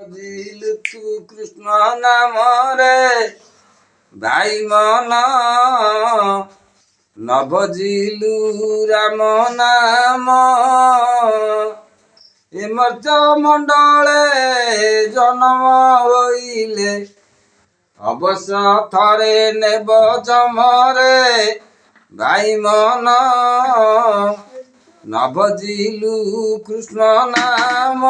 ବୁଝିଲୁ ତୁ କୃଷ୍ଣ ନାମରେ ଭାଇ ମନ ନ ଭଜିଲୁ ରାମ ନାମ ଏ ମର୍ତ୍ତ୍ୟ ମଣ୍ଡଳେ ଜନମ ହୋଇଲେ ଅବଶ୍ୟ ଥରେ ନେବ ଜମରେ ଭାଇ ମନ ନ ଭଜିଲୁ କୃଷ୍ଣ ନାମ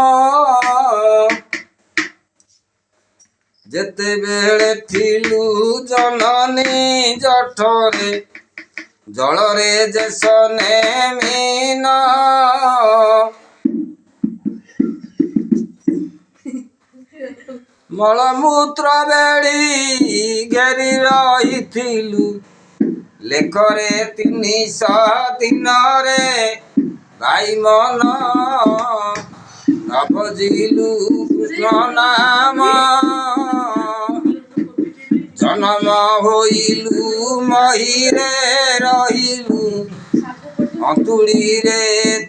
ଯେତେବେଳେ ଥିଲୁ ଜନନୀ ଜଠରେ ଜଳରେ ଯେସ ନେମିନ ମଳମୂତ୍ର ବେଳି ଘେରି ରହିଥିଲୁ ଲେଖରେ 300 ଦିନରେ ଭାଇ ମନ ନ ଭଜିଲୁ କୃଷ୍ଣ ନାମ ଜନମ ହୋଇଲୁ ମହିରେ ରହିଲୁ ଅନ୍ତୁଳିରେ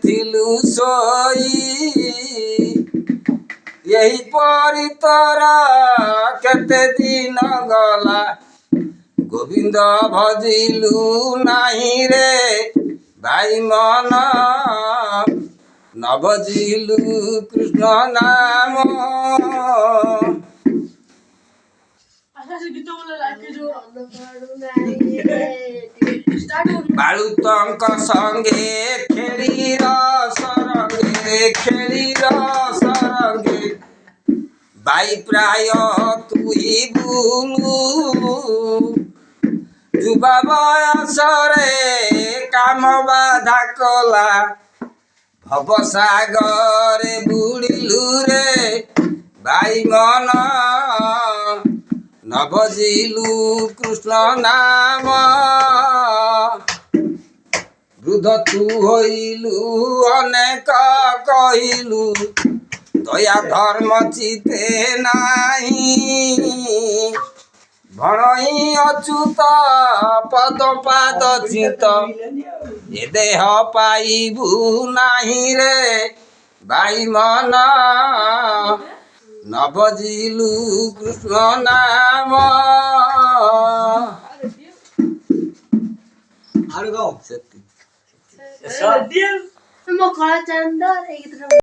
ଥିଲୁ ଶୋଇ ଏହିପରି ତୋର କେତେ ଦିନ ଗଲା ଗୋବିନ୍ଦ ଭଜିଲୁ ନାହିଁ ରେ ଭାଇ ମନ ନ ଭଜିଲୁ କୃଷ୍ଣ ନାମ ବାଳୁତଙ୍କ ସଙ୍ଗେ ଖେଳିର ସରଙ୍ଗେ ବାଇ ପ୍ରାୟ ତୁଇ ବୁଲୁ ଯୁବା ବୟସରେ କାମ ବାଧା କଲା ଭବସାଗରେ ବୁଡ଼ିଲୁ ରେ ଭାଇ ମନ ନ ଭଜିଲୁ କୃଷ୍ଣ ନାମ ବୃଦ୍ଧ ତୁ ହୋଇଲୁ ଅନେକ କହିଲୁ ଦୟା ଧର୍ମ ଚିତେ ନାହିଁ ଭଣଇ ଅଚ୍ୟୁତ ପଦ ପାଦ ଚିତ ଏ ଦେହ ପାଇବୁ ନାହିଁ ରେ ଭାଇ ମନ ନ ଭଜିଲୁ କୃଷ୍ଣ ନାମ ସେତିକି।